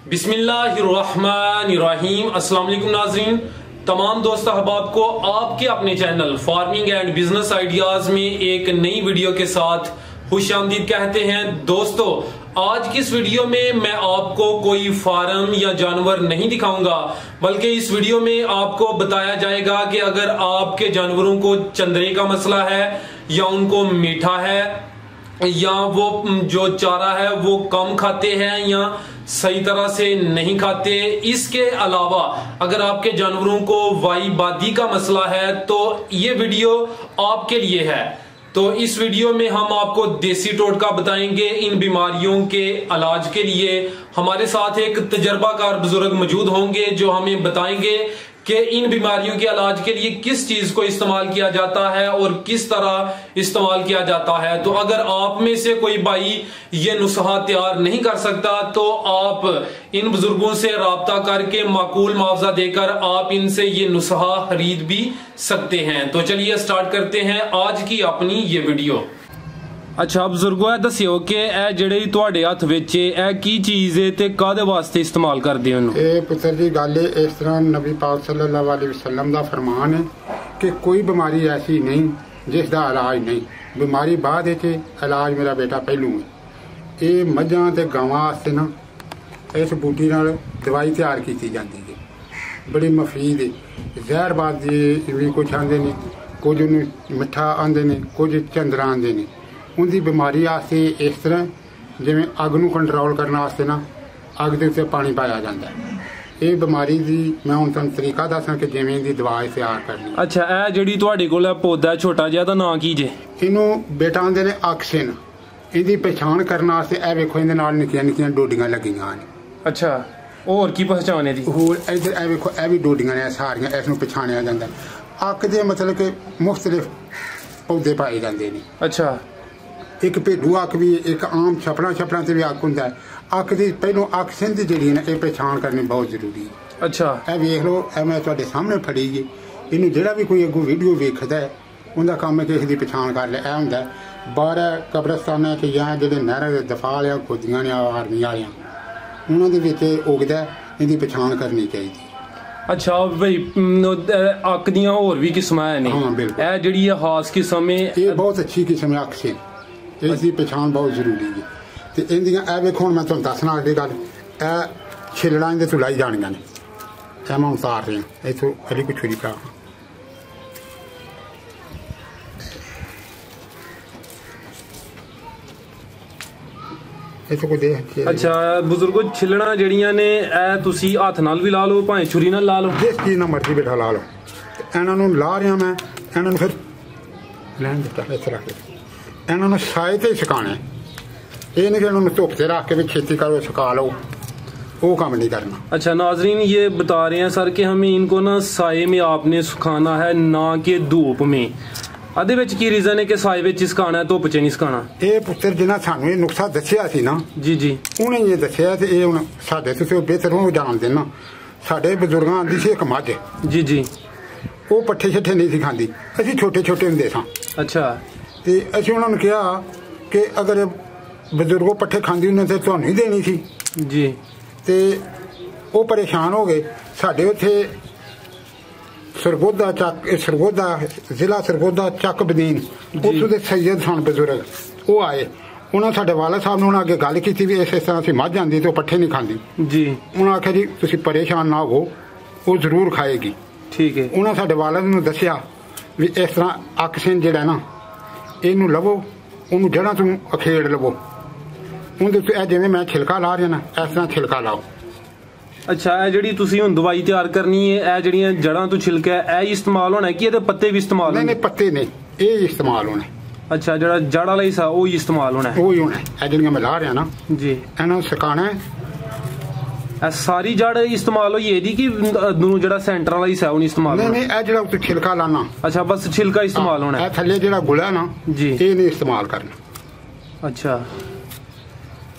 बिस्मिल्लाहिर्रहमानिर्रहीम। अस्सलाम वालेकुम नाज़रीन, तमाम दोस्त अहबाब को आपके अपने channel farming and business ideas में एक नई वीडियो के साथ खुशामदीद कहते हैं। दोस्तों, आज की इस वीडियो में मैं आपको कोई फार्म या जानवर नहीं दिखाऊंगा, बल्कि इस वीडियो में आपको बताया जाएगा कि अगर आपके जानवरों को चंदरे का मसला है या उनको मीठा है या वो जो चारा है वो कम खाते हैं या सही तरह से नहीं खाते, इसके अलावा अगर आपके जानवरों को वाई बादी का मसला है तो ये वीडियो आपके लिए है। तो इस वीडियो में हम आपको देसी टोटका बताएंगे इन बीमारियों के इलाज के लिए। हमारे साथ एक तजर्बाकार बुजुर्ग मौजूद होंगे जो हमें बताएंगे कि इन बीमारियों के इलाज के लिए किस चीज को इस्तेमाल किया जाता है और किस तरह इस्तेमाल किया जाता है। तो अगर आप में से कोई भाई ये नुस्खा तैयार नहीं कर सकता तो आप इन बुजुर्गों से राब्ता करके माकूल मुआवजा देकर आप इनसे ये नुस्खा खरीद भी सकते हैं। तो चलिए स्टार्ट करते हैं आज की अपनी ये वीडियो। अच्छा बुजुर्गो, दसियो कि ਜਿਹੜੇ ਤੁਹਾਡੇ ਹੱਥ ਵਿੱਚ ਇਹ ਕੀ ਚੀਜ਼ ਹੈ ਤੇ ਕਾਦੇ ਵਾਸਤੇ ਇਸਤੇਮਾਲ ਕਰਦੇ ਹੋ? ਇਹ ਪੁੱਤਰ ਜੀ ਗੱਲ ਇਸ ਤਰ੍ਹਾਂ ਨਬੀ ਪਾਕ ਸੱਲੱਲਾਹੁ ਅਲੈहि ਵਸੱਲਮ ਦਾ ਫਰਮਾਨ ਹੈ ਕਿ ਕੋਈ ਬਿਮਾਰੀ ਐਸੀ ਨਹੀਂ ਜਿਸ ਦਾ ਇਲਾਜ ਨਹੀਂ। ਬਿਮਾਰੀ ਬਾਅਦ ਵਿੱਚ, ਇਲਾਜ ਮੇਰਾ ਬੇਟਾ ਪਹਿਲੂ ਹੈ। ਇਹ ਮੱਝਾਂ ਤੇ ਗਾਵਾਂ ਵਾਸਤੇ ਨਾ ਇਸ ਬੂਟੀ ਨਾਲ ਦਵਾਈ ਤਿਆਰ ਕੀਤੀ ਜਾਂਦੀ ਹੈ, ਬੜੀ ਮਫੀਦ ਹੈ। ਜ਼ਹਿਰਬਾਦ ਦੀ ਵੀ ਕੁਝ ਆਂਦੇ ਨੇ, ਕੁਝ ਨੂੰ ਮਿੱਠਾ ਆਂਦੇ ਨੇ, ਕੁਝ ਚੰਦਰਾ ਆਂਦੇ ਨੇ। उनकी बीमारी वास्ते इस तरह जिवें अग नूं कंट्रोल करने वास्ते ना अग दे उत्ते पानी पाया जाता है। ये बीमारी दी मैं हुण तुहानूं तरीका दसां कि जिवें दी दवा तैयार करनी। अच्छा, ਇਹ ਜਿਹੜੀ ਤੁਹਾਡੇ ਕੋਲ ਹੈ ਪੌਦਾ ਛੋਟਾ ਜਿਹਾ ਦਾ ਨਾਂ ਕੀ ਜੇ? ਇਹਨੂੰ ਬੇਟਾ ਆਂਦੇ ਨੇ ਆਕਸਿਨ। ਇਹਦੀ ਪਛਾਣ ਕਰਨ ਵਾਸਤੇ ਇਹ ਵੇਖੋ ਇਹਦੇ ਨਾਲ ਨਿੱਕੀਆਂ ਨਿੱਕੀਆਂ ਡੋਡੀਆਂ ਲੱਗੀਆਂ ਨੇ। ਅੱਛਾ, ਹੋਰ ਕੀ ਪਛਾਣ ਇਹਦੀ? ਹੋਰ ਇੱਧਰ ਇਹ ਵੇਖੋ, ਇਹ ਵੀ ਡੋਡੀਆਂ ਨੇ ਸਾਰੀਆਂ। ਇਸ ਨੂੰ ਪਛਾਣਿਆ ਜਾਂਦਾ। ਅੱਕ ਦੇ ਮਤਲਬ ਕਿ ਮੁxtਲਿਫ ਪੌਦੇ ਪਾਏ ਜਾਂਦੇ ਨੇ। ਅੱਛਾ, एक भेडू अक भी, एक आम छपड़ा से भी अक होंगे। अक की पहलों आक्सीजन की जी है पहचान करनी बहुत जरूरी है। अच्छा, यह वेख लो, मैं तुहाडे सामने फड़ी है। इनू जो भी कोई अगों वीडियो वेखदा है उनका काम है किसी की पछाण कर लिया। होंगे बाहर कब्रस्ताना च या जो नहर के दफाल या खुदियाँ ने आर्मी वालियाँ उन्होंने उगदा, इनकी पछाण करनी चाहिए। अच्छा भाई, अक दियां होर भी किस्मां है ने? हाँ बिल्कुल। यह जिहड़ी खास किस्म है, ये बहुत अच्छी किस्म है अक्सीजन। इसकी पछाण बहुत जरूरी है। तो इनदियां वेखो, मैं तुहानूं दसना अगली गल, छिलड़ा इहदे तों लाई जाणियां ने। मैं उतार रहा इथों अली कुछ छुरी पा। अच्छा बुजुर्गो, छिलड़ा जिहड़ियां ने तुसीं हत्थ नाल भी ला लो, भावें छुरी नाल ला लो, जिस चीज़ नाल मर्जी बेटा ला लो। इन्हां नूं ला रहा मैं, इन्हां नूं फिर लैण दित्ता इत्थे रख के इन्होंने साए ते सुकाना है। ये नहीं कि इन्होंने धुप से रख के भी खेती करो सुखा लो, वो काम नहीं करना। अच्छा नाजरीन, ये बता रहे हैं सर कि हमें इनको ना साए में आपने सुखाना है, ना कि धूप में। अदे विच की रीजन है कि साए विच सुखाना है, धुप च नहीं सुखाना? ये पुत्र जिन्हें सानू ये नुस्खा दसिया सी ना जी जी, उन्हें ये दसिया ते ये हुण साडे तुसीं बेहतर हो जानदे ना। साडे बजुर्गां आंदी सी एक मझ जी जी, वो पट्ठे छट्ठे नहीं सी खांदी, असीं छोटे छोटे हुंदे सां। अच्छा, तो असीं उन्होंने कहा कि अगर बजुर्गों पट्ठे खांदी उन्हें तो तुहानूं ही देनी सी जी। तो वो परेशान हो गए। साडे उत्थे सरगोदा चक, सरगोदा जिला सरगोदा चक बदीन, उत्थों दे सैयद सन बजुर्ग, वो आए। उन्होंने साडे वाला साहब ने अगे गल की भी इस तरह असीं मझ आंदी तो पट्ठे नहीं खांदी जी। उन्होंने आख्या जी तुसीं परेशान ना हो, वो जरूर खाएगी। ठीक है। उन्होंने साडे वालद नूं दसिया भी इस तरह आक्सीजन जिहड़ा ना इनू लवो, उन्होंने जड़ा तू अखेड़ लवो, उनके जिवें मैं छिलका ला रहा ना इस तरह छिलका लाओ। अच्छा, यह जिहड़ी तुसीं हुण दवाई तैयार करनी है, यह जिहड़ियां जड़ां तो छिलका है यह इस्तेमाल होना है कि इहदे पत्ते भी इस्तेमाल? नहीं पत्ते नहीं, ये इस्तेमाल होना है। अच्छा, जिहड़ा जड़ वाला हिस्सा वो ही इस्तेमाल होना है? वही होना है। यह जिहड़ियां मैं ला रहा ना जी, इन्हां सुकाना है। सारी जड़ इस्तेमाल होई एदी कि दोनों जड़ा सेंटर वाला हिस्सा उन इस्तेमाल? नहीं नहीं, ए जड़ा उत्ते छिलका लाना। अच्छा, बस छिलका इस्तेमाल होना है। थल्ले जड़ा गुला ना जी, ये नहीं इस्तेमाल करना। अच्छा,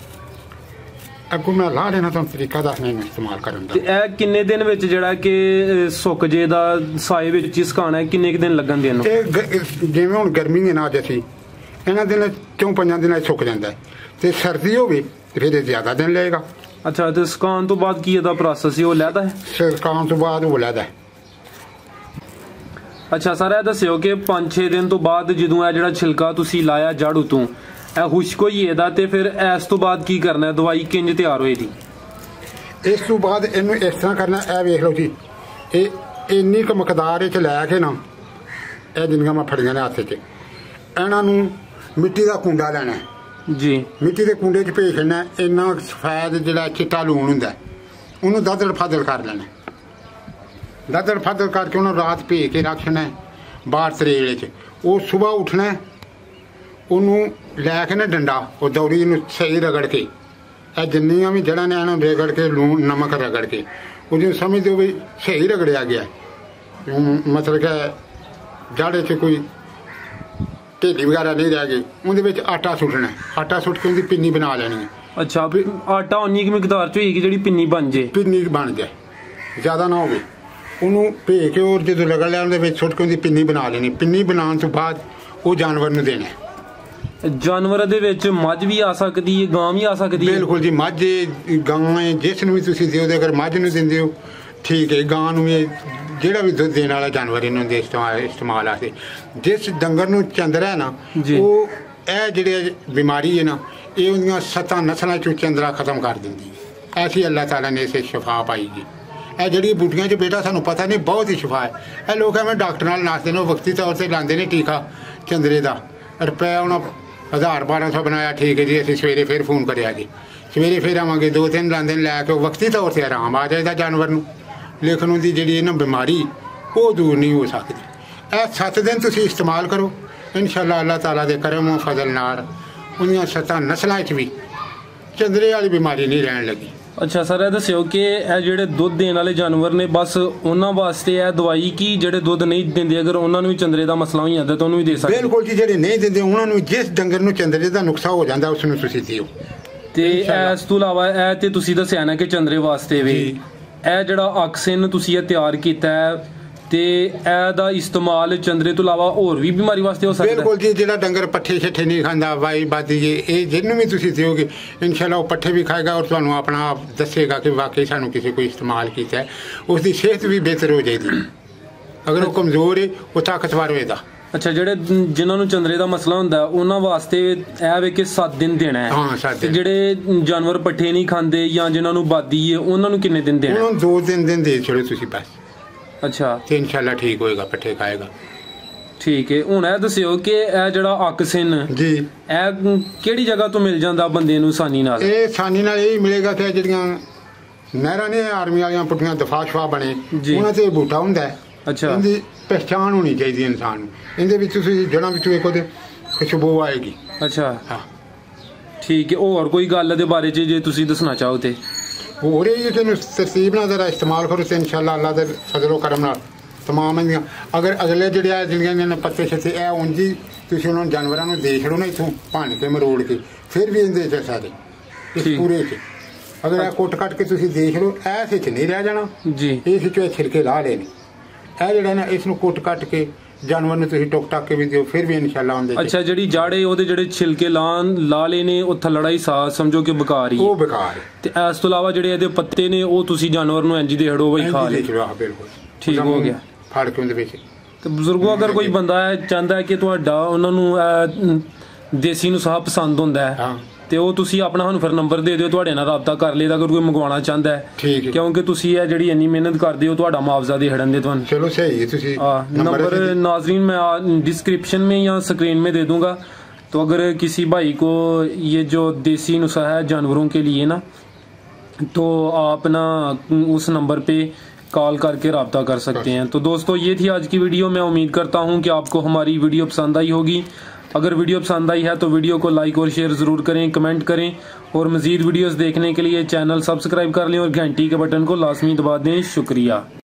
अगों मैं ला लेना तुहानूं तरीका दसना इस्तेमाल करन दा। ते ए किन्ने दिन विच जेड़ा कि सुक जे दा साए विच सुकाना है, किन्ने दिन लगन दे? जिवें हुण गर्मी है ना अज असीं इन्हां दिनां 4-5 दिनां सुक जांदा है, ते सर्दी होवे ते फिर ज्यादा दिन लगेगा। ਅੱਛਾ, ਤੇ ਸੁਕਾਉਣ ਤੋਂ ਬਾਅਦ ਕੀ ਇਹਦਾ ਪ੍ਰੋਸੈਸ ਹੈ, ਉਹ ਲੈਦਾ ਹੈ? ਸੁਕਾਉਣ ਤੋਂ ਬਾਅਦ ਉਹ ਲੈਦਾ। ਅੱਛਾ ਸਰ, ਇਹ ਦੱਸਿਓ ਕਿ 5-6 ਦਿਨ ਤੋਂ ਬਾਅਦ ਜਦੋਂ ਇਹ ਜਿਹੜਾ ਛਿਲਕਾ ਤੁਸੀਂ ਲਾਇਆ ਝਾੜੂ ਤੋਂ, ਇਹ ਖੁਸ਼ਕ ਹੋਈ ਇਹਦਾ, ਤੇ ਫਿਰ ਇਸ ਤੋਂ ਬਾਅਦ ਕੀ ਕਰਨਾ ਹੈ? ਦਵਾਈ ਕਿੰਜ ਤਿਆਰ ਹੋਏਗੀ? ਇਸ ਤੋਂ ਬਾਅਦ ਇਹਨੂੰ ਇਸ ਤਰ੍ਹਾਂ ਕਰਨਾ, ਇਹ ਵੇਖ ਲਓ ਜੀ, ਇਹ ਇੰਨੀ ਕੁ ਮਕਦਾਰ ਵਿੱਚ ਲੈ ਕੇ ਨਾ, ਇਹ ਜਿੰਨੀਆਂ ਮੈਂ ਫੜੀਆਂ ਨੇ ਹੱਥ 'ਚ, ਇਹਨਾਂ ਨੂੰ ਮਿੱਟੀ ਦਾ ਕੁੰਡਾ ਲੈਣਾ ਜੀ। ਮਿੱਟੀ ਦੇ ਕੁੰਡੇ 'ਚ ਭੇਜ ਲੈਣਾ। ਇੰਨਾ ਸਫੈਦ ਜਿਹੜਾ ਚਿੱਟਾ ਲੂਣ ਹੁੰਦਾ, ਉਹਨੂੰ ਦਾਦੜ ਫਾਦੜ ਕਰ ਲੈਣਾ। ਦਾਦੜ ਫਾਦੜ ਕਰਕੇ ਉਹਨੂੰ ਰਾਤ ਭੇ ਕੇ ਰੱਖਣਾ ਬਾਹਰ ਤਰੇਲ 'ਚ। ਉਹ ਸਵੇਰ ਉੱਠਣਾ, ਉਹਨੂੰ ਲੈ ਕੇ ਨਾ ਡੰਡਾ, ਉਹ ਦੌੜੀ ਨੂੰ ਸਹੀ ਰਗੜ ਕੇ, ਇਹ ਜਿੰਨੀਆਂ ਵੀ ਜੜ੍ਹਾਂ ਨੇ ਇਹਨਾਂ ਰਗੜ ਕੇ, ਲੂਣ ਨਮਕ ਰਗੜ ਕੇ, ਉਹਨੂੰ ਸਮਝਦੇ ਹੋ ਵੀ ਸਹੀ ਰਗੜਿਆ ਗਿਆ। ਮਤਲਬ ਕਿ ਜੜ੍ਹ 'ਚ ਕੋਈ ਢੇਡੀ ਵਗੈਰਾ ਨਹੀਂ ਰਹਿ ਗਈ। ਉਹਦੇ ਵਿੱਚ ਆਟਾ ਸੁੱਟਣਾ, ਆਟਾ ਸੁੱਟ ਕੇ ਉਹਦੀ ਪਿੰਨੀ ਬਣਾ ਲੈਣੀ ਹੈ। ਅੱਛਾ, ਆਟਾ ਉਨੀ ਕੁ ਮਿਕਦਾਰ 'ਚ ਹੋਏਗੀ ਜਿਹੜੀ ਪਿੰਨੀ ਬਣ ਜੇ? ਪਿੰਨੀ ਬਣ ਜਾਏ, ਜ਼ਿਆਦਾ ਨਾ ਹੋਵੇ। ਉਹਨੂੰ ਭੇ ਕੇ ਔਰ ਜਦੋਂ ਰਗੜ ਲਿਆ ਉਹਦੇ ਵਿੱਚ ਸੁੱਟ ਕੇ ਉਹਦੀ ਪਿੰਨੀ ਬਣਾ ਲੈਣੀ। ਪਿੰਨੀ ਬਣਾਉਣ ਤੋਂ ਬਾਅਦ ਉਹ ਜਾਨਵਰ ਨੂੰ ਦੇਣਾ। ਜਾਨਵਰਾਂ ਦੇ ਵਿੱਚ ਮੱਝ ਵੀ ਆ ਸਕਦੀ ਹੈ, ਗਾਂ ਵੀ ਆ ਸਕਦੀ ਹੈ? ਬਿਲਕੁਲ ਜੀ, ਮੱਝ ਗਾਂ ਹੈ, ਜਿਸ ਨੂੰ ਵੀ ਤੁਸੀਂ ਦਿਓ। ਅਗਰ ਮੱਝ ਨੂੰ ਦਿੰਦੇ ਹੋ ਠੀਕ ਹੈ, ਗਾਂ ਨੂੰ ਵੀ, ਜਿਹੜਾ ਵੀ ਦੁੱਧ ਦੇਣ ਵਾਲਾ ਜਾਨਵਰ ਇਹਨਾਂ ਦੇ ਇਸਤੇਮਾਲ ਆਸਤੇ। ਜਿਸ ਡੰਗਰ ਨੂੰ ਚੰਦਰਾ ਹੈ ਨਾ, ਉਹ ਇਹ ਜਿਹੜੇ ਬਿਮਾਰੀ ਹੈ ਨਾ, ਇਹ ਉਹਦੀਆਂ 7 ਨਸਲਾਂ ਚੋਂ ਚੰਦਰਾ ਖਤਮ ਕਰ ਦਿੰਦੀ ਹੈ। ਐਸੀ ਅੱਲਾਹ ਤਾਲਾ ਨੇ ਇਸੇ ਸ਼ਫਾ ਪਾਈ ਜੀ। ਇਹ ਜਿਹੜੀ ਬੂਟੀਆਂ 'ਚ ਬੇਟਾ ਸਾਨੂੰ ਪਤਾ ਨਹੀਂ, ਬਹੁਤ ਹੀ ਸ਼ਫਾ ਹੈ। ਇਹ ਲੋਕ ਐਵੇਂ ਡਾਕਟਰ ਨਾਲ ਨਾਸਦੇ ਨੇ, ਉਹ ਵਕਤੀ ਤੌਰ 'ਤੇ ਲਾਉਂਦੇ ਨੇ ਟੀਕਾ ਚੰਦਰੇ ਦਾ। ਰੁਪਇਆ ਹੁਣ 1000-1200 ਬਣਾਇਆ, ਠੀਕ ਹੈ ਜੀ, ਅਸੀਂ ਸਵੇਰੇ ਫਿਰ ਫੋਨ ਕਰਿਆ ਜੀ, ਸਵੇਰੇ ਫਿਰ ਆਵਾਂਗੇ। 2-3 ਲਾਉਂਦੇ ਨੇ ਲੈ ਕੇ, ਉਹ ਵਕਤੀ ਤੌਰ 'ਤੇ ਆਰਾਮ ਆ ਜਾਏਗਾ ਜਾਨਵਰ ਨੂੰ। ਲੇਕਿਨ ਉਹਦੀ ਜਿਹੜੀ ਇਹਨਾਂ ਬਿਮਾਰੀ ਉਹ ਦੂਰ ਨਹੀਂ ਹੋ ਸਕਦੀ। ਇਹ 7 ਦਿਨ ਤੁਸੀਂ ਇਸਤੇਮਾਲ ਕਰੋ, ਇਨਸ਼ਾਅੱਲਾ ਅੱਲਾਹ ਤਾਲਾ ਦੇ ਕਰਮ ਫਜ਼ਲ ਨਾਲ ਉਹਦੀਆਂ 7 ਨਸਲਾਂ 'ਚ ਵੀ ਚੰਦਰੇ ਵਾਲੀ ਬਿਮਾਰੀ ਨਹੀਂ ਰਹਿਣ ਲੱਗੀ। ਅੱਛਾ ਸਰ, ਇਹ ਦੱਸਿਓ ਕਿ ਇਹ ਜਿਹੜੇ ਦੁੱਧ ਦੇਣ ਵਾਲੇ ਜਾਨਵਰ ਨੇ, ਬਸ ਉਹਨਾਂ ਵਾਸਤੇ ਇਹ ਦਵਾਈ ਕੀ ਜਿਹੜੇ ਦੁੱਧ ਨਹੀਂ ਦਿੰਦੇ, ਅਗਰ ਉਹਨਾਂ ਨੂੰ ਵੀ ਚੰਦਰੇ ਦਾ ਮਸਲਾ ਹੋ ਜਾਂਦਾ ਤਾਂ ਉਹਨੂੰ ਵੀ ਦੇ ਸਕਦੇ? ਬਿਲਕੁਲ ਜੀ, ਜਿਹੜੇ ਨਹੀਂ ਦਿੰਦੇ ਉਹਨਾਂ ਨੂੰ, ਜਿਸ ਡੰਗਰ ਨੂੰ ਚੰਦਰੇ ਦਾ ਨੁਕਸਾ ਹੋ ਜਾਂਦਾ ਉਸ ਨੂੰ ਤੁਸੀਂ ਦਿਓ। ਤੇ ਇਸ ਤੋਂ ਇਲਾਵਾ ਇਹ ਤੇ ਤੁਸੀਂ ਦੱਸਿਆ ਨਾ ਕਿ ਚੰਦਰੇ ਵਾਸਤੇ ਵੀ ਇਹ ਜਿਹੜਾ ਆਕਸੀਜਨ ਤੁਸੀਂ ਇਹ ਤਿਆਰ ਕੀਤਾ ਹੈ, ਤੇ ਇਹਦਾ ਇਸਤੇਮਾਲ ਚੰਦਰੇ ਤੋਂ ਇਲਾਵਾ ਹੋਰ ਵੀ ਬਿਮਾਰੀ ਵਾਸਤੇ ਹੋ ਸਕਦਾ? ਬਿਲਕੁਲ ਜੀ, ਜਿਹੜਾ ਡੰਗਰ ਪੱਠੇ ਛੱਠੇ ਨਹੀਂ ਖਾਂਦਾ, ਵਾਈ ਬਾਦੀ, ਇਹ ਜਿਹਨੂੰ ਵੀ ਤੁਸੀਂ ਦਿਓਗੇ ਇਨਸ਼ਾਅੱਲਾ ਉਹ ਪੱਠੇ ਵੀ ਖਾਏਗਾ ਔਰ ਤੁਹਾਨੂੰ ਆਪਣਾ ਆਪ ਦੱਸੇਗਾ ਕਿ ਵਾਕਈ ਸਾਨੂੰ ਕਿਸੇ ਕੋਈ ਇਸਤੇਮਾਲ ਕੀਤਾ ਹੈ। ਉਸ ਦੀ ਸਿਹਤ ਵੀ ਬਿਹਤਰ ਹੋ ਜਾਏਗੀ। ਅਗਰ ਉਹ ਕਮਜ਼ੋਰ ਹੈ, ਉਹ ਤਾਕਤਵਰ ਹੋਏਗਾ। ਅੱਛਾ, ਜਿਹੜੇ ਜਿਨ੍ਹਾਂ ਨੂੰ ਚੰਦਰੇ ਦਾ ਮਸਲਾ ਹੁੰਦਾ ਉਹਨਾਂ ਵਾਸਤੇ ਇਹ ਵੇ ਕਿ 7 ਦਿਨ ਦੇਣਾ ਹੈ? ਹਾਂ, 7 ਦਿਨ। ਜਿਹੜੇ ਜਾਨਵਰ ਪੱਠੇ ਨਹੀਂ ਖਾਂਦੇ ਜਾਂ ਜਿਨ੍ਹਾਂ ਨੂੰ ਬਾਦੀ ਹੈ ਉਹਨਾਂ ਨੂੰ ਕਿੰਨੇ ਦਿਨ ਦੇਣਾ? ਉਹਨਾਂ ਨੂੰ 2-3 ਦਿਨ ਦੇ ਛੱਡੋ ਤੁਸੀਂ ਬਸ। ਅੱਛਾ, ਤੇ ਇਨਸ਼ਾਅੱਲਾ ਠੀਕ ਹੋਏਗਾ, ਪੱਠੇ ਖਾਏਗਾ। ਠੀਕ ਹੈ। ਹੁਣ ਇਹ ਦੱਸਿਓ ਕਿ ਇਹ ਜਿਹੜਾ ਆਕਸੀਜਨ ਜੀ, ਇਹ ਕਿਹੜੀ ਜਗ੍ਹਾ ਤੋਂ ਮਿਲ ਜਾਂਦਾ ਬੰਦੇ ਨੂੰ ਆਸਾਨੀ ਨਾਲ? ਇਹ ਆਸਾਨੀ ਨਾਲ ਇਹ ਮਿਲੇਗਾ ਕਿ ਜਿਹੜੀਆਂ ਨਹਿਰਾਂ ਨੇ ਆਰਮੀ ਵਾਲੀਆਂ ਪੁੱਠੀਆਂ ਦਫਾ ਸ਼ਫਾ ਬਣੇ, ਉਹਨਾਂ ਤੇ ਬੂਟਾ ਹੁੰਦਾ। ਅੱਛਾ, ਇਹਦੀ ਪਹਿਚਾਣ ਹੋਣੀ ਚਾਹੀਦੀ ਇਨਸਾਨ ਨੂੰ। ਇਹਦੇ ਵਿੱਚ ਤੁਸੀਂ ਜੜ੍ਹਾਂ ਵਿੱਚੋਂ ਇੱਕ ਉਹਦੇ ਖੁਸ਼ਬੂ ਆਏਗੀ। ਅੱਛਾ, ਹਾਂ, ਠੀਕ ਹੈ। ਹੋਰ ਕੋਈ ਗੱਲ ਦੇ ਬਾਰੇ 'ਚ ਜੇ ਤੁਸੀਂ ਦੱਸਣਾ ਚਾਹੋ ਤੇ? ਹੋਰ ਇਹ ਕਿ ਤਰਤੀਬ ਨਾਲ ਜ਼ਰਾ ਇਸਤੇਮਾਲ ਕਰੋ ਤੇ ਇਨਸ਼ਾਅੱਲਾ ਅੱਲਾਹ ਦੇ ਫਜ਼ਲ ਕਰਮ ਨਾਲ ਤਮਾਮ ਇਹਦੀਆਂ, ਅਗਰ ਅਗਲੇ ਜਿਹੜੇ ਜਿਹੜੀਆਂ ਪੱਤੇ ਛੱਤੇ ਇਹ ਉਂਝੀ ਤੁਸੀਂ ਉਹਨਾਂ ਜਾਨਵਰਾਂ ਨੂੰ ਦੇ ਛੜੋ ਨਾ, ਇੱਥੋਂ ਭੰਨ ਕੇ ਮਰੋੜ ਕੇ, ਫਿਰ ਵੀ ਇਹਦੇ 'ਚ ਸਾਰੇ ਇਸ ਪੂਰੇ 'ਚ ਅਗਰ ਇਹ ਕੁੱਟ ਕੱਟ ਕੇ ਤੁਸੀਂ ਦੇਖ ਲਓ, ਐਸੇ 'ਚ ਨਹੀਂ ਰਹਿ ਜਾਣਾ ਜੀ। ਇਸ 'ਚੋਂ ਛਿਲਕੇ ਲਾ ਲੈਣੇ। ਇਹ ਜਿਹੜਾ ਨਾ, ਇਸ ਨੂੰ ਕੁੱਟ ਕੱਟ ਕੇ ਜਾਨਵਰ ਨੂੰ ਤੁਸੀਂ ਟੁਕ ਟੱਕ ਕੇ ਵੀ ਦਿਓ, ਫਿਰ ਵੀ ਇਨਸ਼ਾਅੱਲਾ ਹੁੰਦੇ। ਅੱਛਾ, ਜਿਹੜੀ ਜਾੜੇ ਉਹਦੇ ਜਿਹੜੇ ਛਿਲਕੇ ਲਾ ਲੈਨੇ, ਉਹ ਥੱਲੜਾ ਹੀ ਸਾਹ ਸਮਝੋ ਕਿ ਬੇਕਾਰ ਹੀ, ਉਹ ਬੇਕਾਰ। ਤੇ ਇਸ ਤੋਂ ਇਲਾਵਾ ਜਿਹੜੇ ਇਹਦੇ ਪੱਤੇ ਨੇ ਉਹ ਤੁਸੀਂ ਜਾਨਵਰ ਨੂੰ ਇੰਜ ਦੇ ਹੜੋ ਬਈ ਖਾ ਲੈ। ਬਿਲਕੁਲ ਠੀਕ ਹੋ ਗਿਆ, ਫੜ ਕੇ ਉਹਦੇ ਵਿੱਚ। ਤੇ ਬਜ਼ੁਰਗੋ, ਅਗਰ ਕੋਈ ਬੰਦਾ ਚਾਹੁੰਦਾ ਹੈ ਕਿ ਤੁਹਾਡਾ ਉਹਨਾਂ ਨੂੰ ਦੇਸੀ ਨੁਸਖਾ ਪਸੰਦ ਹੁੰਦਾ ਹੈ ਤੇ ਉਹ ਤੁਸੀਂ ਆਪਣਾ ਸਾਨੂੰ ਫਿਰ ਨੰਬਰ ਦੇ ਦਿਓ, ਤੁਹਾਡੇ ਨਾਲ ਰਾਬਤਾ ਕਰ ਲੇਦਾ ਅਗਰ ਕੋਈ ਮੰਗਵਾਉਣਾ ਚਾਹੁੰਦਾ ਹੈ। ਠੀਕ ਹੈ, ਕਿਉਂਕਿ ਤੁਸੀਂ ਇਹ ਜਿਹੜੀ ਇੰਨੀ ਮਿਹਨਤ ਕਰਦੇ ਹੋ, ਤੁਹਾਡਾ ਮੁਆਵਜ਼ਾ ਦੇ ਹੜਨ ਦੇ ਤੁਹਾਨੂੰ। चलो सही है, ਤੁਸੀਂ नंबर नाजरीन मैं डिस्क्रिप्शन में या स्क्रीन में दे दूंगा। तो अगर किसी भाई को ये जो देसी नुस्खा है जानवरों के लिए ना, तो आप ना उस नंबर पे कॉल करके रब्ता कर सकते हैं। तो दोस्तों, ये थी आज की वीडियो। मैं उम्मीद करता हूँ कि आपको हमारी वीडियो पसंद आई होगी। अगर वीडियो पसंद आई है तो वीडियो को लाइक और शेयर ज़रूर करें, कमेंट करें, और मज़ीद वीडियोस देखने के लिए चैनल सब्सक्राइब कर लें और घंटी के बटन को लाजमी दबा दें। शुक्रिया।